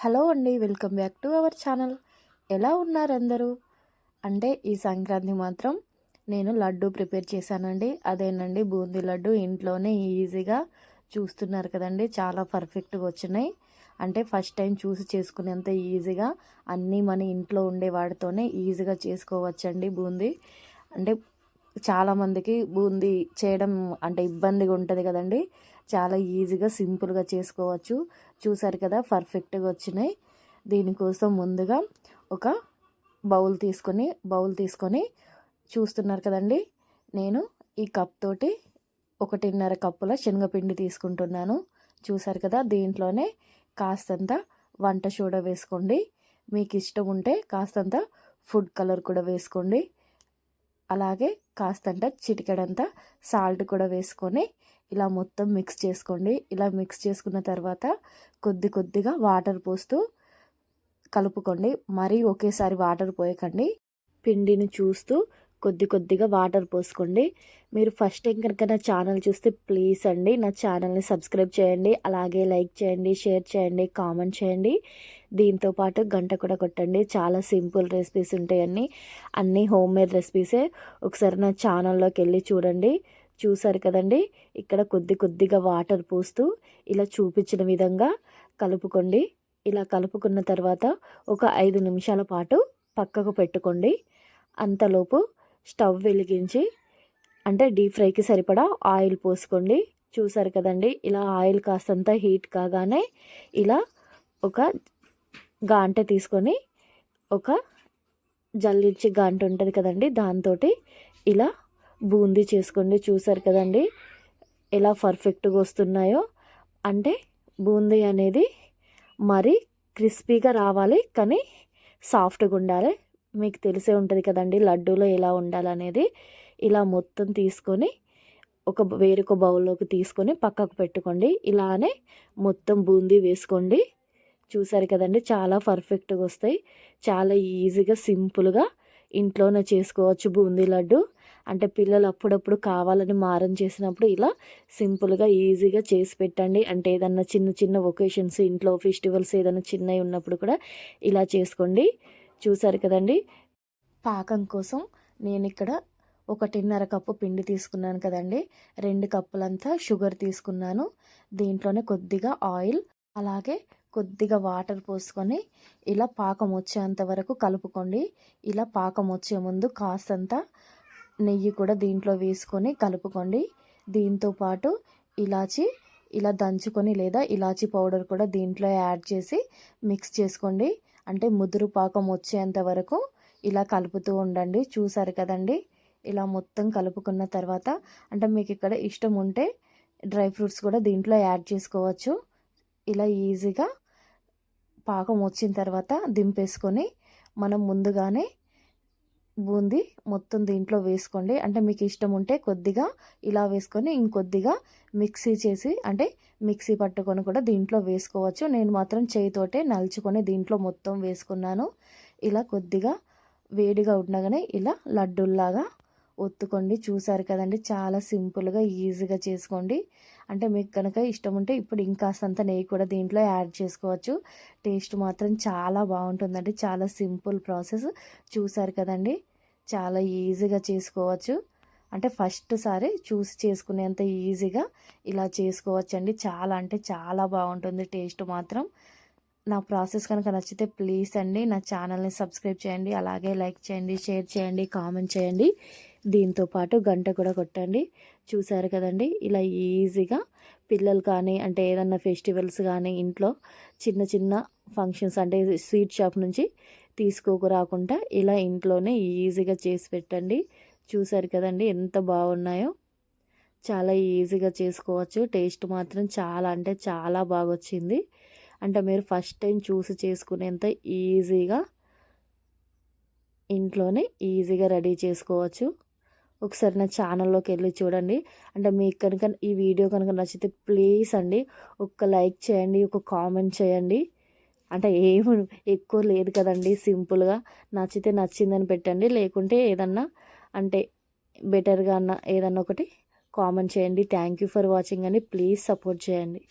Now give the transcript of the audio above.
Hello అండి, welcome back to our channel. ఎలా ఉన్నారు అందరూ? అంటే ఈ సంక్రాంతి మాత్రం నేను లడ్డు ప్రిపేర్ చేశానండి. అదేనండి బూందీ లడ్డు. ఇంట్లోనే ఈజీగా చూస్తున్నారు కదండి, చాలా పర్ఫెక్ట్గా వచ్చినాయి. అంటే ఫస్ట్ టైం చూసి చేసుకునేంత ఈజీగా అన్నీ మన ఇంట్లో ఉండే వాటితోనే ఈజీగా చేసుకోవచ్చండి బూందీ. అంటే చాలామందికి బూందీ చేయడం అంటే ఇబ్బందిగా ఉంటుంది కదండి. చాలా ఈజీగా సింపుల్గా చేసుకోవచ్చు. చూసారు కదా, పర్ఫెక్ట్గా వచ్చినాయి. దీనికోసం ముందుగా ఒక బౌల్ తీసుకొని చూస్తున్నారు కదండి, నేను ఈ కప్ తోటి 1.5 కప్పుల శనగపిండి తీసుకుంటున్నాను. చూసారు కదా, దీంట్లోనే కాస్తంత వంట సోడా వేసుకోండి. మీకు ఇష్టం ఉంటే కాస్తంత ఫుడ్ కలర్ కూడా వేసుకోండి. అలాగే కాస్తంత చిటికెడంత సాల్ట్ కూడా వేసుకొని ఇలా మొత్తం మిక్స్ చేసుకోండి. ఇలా మిక్స్ చేసుకున్న తర్వాత కొద్దిగా వాటర్ పోస్తూ కలుపుకోండి. మరీ ఒకేసారి వాటర్ పోయకండి. పిండిని చూస్తూ కొద్దిగా వాటర్ పోసుకోండి. మీరు ఫస్ట్ టైం కనుక నా ఛానల్ చూస్తే ప్లీజ్ అండి నా ఛానల్ని సబ్స్క్రైబ్ చేయండి. అలాగే లైక్ చేయండి, షేర్ చేయండి, కామెంట్ చేయండి. దీంతోపాటు గంట కూడా కొట్టండి. చాలా సింపుల్ రెసిపీస్ ఉంటాయి, అన్నీ హోమ్ మేడ్ రెసిపీసే. ఒకసారి నా ఛానల్లోకి వెళ్ళి చూడండి. చూసారు కదండి, ఇక్కడ కొద్దిగా వాటర్ పోస్తూ ఇలా చూపించిన విధంగా కలుపుకోండి. ఇలా కలుపుకున్న తర్వాత ఒక 5 నిమిషాల పాటు పక్కకు పెట్టుకోండి. అంతలోపు స్టవ్ వెలిగించి అంటే డీప్ ఫ్రైకి సరిపడా ఆయిల్ పోసుకోండి. చూసారు కదండి, ఇలా ఆయిల్ కాస్తంత హీట్ కాగానే ఇలా ఒక గాంట తీసుకొని, ఒక జల్లించి గాంట ఉంటుంది కదండి, దాంతో ఇలా బూందీ చేసుకోండి. చూసారు కదండి ఎలా పర్ఫెక్ట్గా వస్తున్నాయో. అంటే బూందీ అనేది మరి క్రిస్పీగా రావాలి, కానీ సాఫ్ట్గా ఉండాలి. మీకు తెలిసే ఉంటుంది కదండి లడ్డూలో ఎలా ఉండాలనేది. ఇలా మొత్తం తీసుకొని వేరొక బౌల్లోకి తీసుకొని పక్కకు పెట్టుకోండి. ఇలానే మొత్తం బూందీ వేసుకోండి. చూసారు కదండి, చాలా పర్ఫెక్ట్గా వస్తాయి. చాలా ఈజీగా సింపుల్గా ఇంట్లోనే చేసుకోవచ్చు బూందీ లడ్డు. అంటే పిల్లలు అప్పుడప్పుడు కావాలని మారం చేసినప్పుడు ఇలా సింపుల్గా ఈజీగా చేసి పెట్టండి. అంటే ఏదన్నా చిన్న ఒకేషన్స్, ఇంట్లో ఫెస్టివల్స్ ఏదైనా చిన్నవి ఉన్నప్పుడు కూడా ఇలా చేసుకోండి. చూసారు కదండి, పాకం కోసం నేను ఇక్కడ 1.5 కప్పు పిండి తీసుకున్నాను కదండి, 2 కప్పులంతా షుగర్ తీసుకున్నాను. దీంట్లోనే కొద్దిగా ఆయిల్, అలాగే కొద్దిగా వాటర్ పోసుకొని ఇలా పాకం వచ్చేంత వరకు కలుపుకోండి. ఇలా పాకం వచ్చే ముందు కాస్తంత నెయ్యి కూడా దీంట్లో వేసుకొని కలుపుకోండి. దీంతోపాటు ఇలాచి ఇలా దంచుకొని లేదా ఇలాచి పౌడర్ కూడా దీంట్లో యాడ్ చేసి మిక్స్ చేసుకోండి. అంటే ముదురు పాకం వచ్చేంత వరకు ఇలా కలుపుతూ ఉండండి. చూసారు కదండి, ఇలా మొత్తం కలుపుకున్న తర్వాత అంటే మీకు ఇక్కడ ఇష్టం ఉంటే డ్రై ఫ్రూట్స్ కూడా దీంట్లో యాడ్ చేసుకోవచ్చు. ఇలా ఈజీగా పాకం వచ్చిన తర్వాత దింపేసుకొని మనం ముందుగానే బూందీ మొత్తం దీంట్లో వేసుకోండి. అంటే మీకు ఇష్టం ఉంటే కొద్దిగా ఇలా వేసుకొని ఇంకొద్దిగా మిక్సీ చేసి అంటే మిక్సీ పట్టుకొని కూడా దీంట్లో వేసుకోవచ్చు. నేను మాత్రం చేయితోటే నలుచుకొని దీంట్లో మొత్తం వేసుకున్నాను. ఇలా కొద్దిగా వేడిగా ఉండగానే ఇలా లడ్డూల్లాగా ఒత్తుకోండి. చూసారు కదండి, చాలా సింపుల్గా ఈజీగా చేసుకోండి. అంటే మీకు కనుక ఇష్టం ఉంటే ఇప్పుడు ఇంకాస్తంత నెయ్యి కూడా దీంట్లో యాడ్ చేసుకోవచ్చు. టేస్ట్ మాత్రం చాలా బాగుంటుందండి. చాలా సింపుల్ ప్రాసెస్. చూసారు కదండి, చాలా ఈజీగా చేసుకోవచ్చు. అంటే ఫస్ట్ సారి చూసి చేసుకునేంత ఈజీగా ఇలా చేసుకోవచ్చండి. చాలా అంటే చాలా బాగుంటుంది టేస్ట్ మాత్రం. నా ప్రాసెస్ కనుక నచ్చితే ప్లీజ్ అండి నా ఛానల్ని సబ్స్క్రైబ్ చేయండి. అలాగే లైక్ చేయండి, షేర్ చేయండి, కామెంట్ చేయండి. దీంతోపాటు గంట కూడా కొట్టండి. చూసారు కదండి, ఇలా ఈజీగా పిల్లలు కానీ అంటే ఏదన్నా ఫెస్టివల్స్ కానీ ఇంట్లో చిన్న ఫంక్షన్స్ అంటే స్వీట్ షాప్ నుంచి తీసుకోకురాకుండా ఇలా ఇంట్లోనే ఈజీగా చేసి పెట్టండి. చూసారు కదండి ఎంత బాగున్నాయో. చాలా ఈజీగా చేసుకోవచ్చు. టేస్ట్ మాత్రం చాలా అంటే చాలా బాగా వచ్చింది. అంటే మీరు ఫస్ట్ టైం చూసి చేసుకునేంత ఈజీగా ఇంట్లోనే ఈజీగా రెడీ చేసుకోవచ్చు. ఒకసారి నా ఛానల్లోకి వెళ్ళి చూడండి. అంటే మీకు కనుక ఈ వీడియో కనుక నచ్చితే ప్లీజ్ అండి ఒక లైక్ చేయండి, ఒక కామెంట్ చేయండి. అంటే ఏమి ఎక్కువ లేదు కదండి, సింపుల్గా నచ్చితే నచ్చిందని పెట్టండి. లేకుంటే ఏదన్నా అంటే బెటర్గా అన్న ఏదన్నా ఒకటి కామెంట్ చేయండి. థ్యాంక్ యూ ఫర్ వాచింగ్ అండి. ప్లీజ్ సపోర్ట్ చేయండి.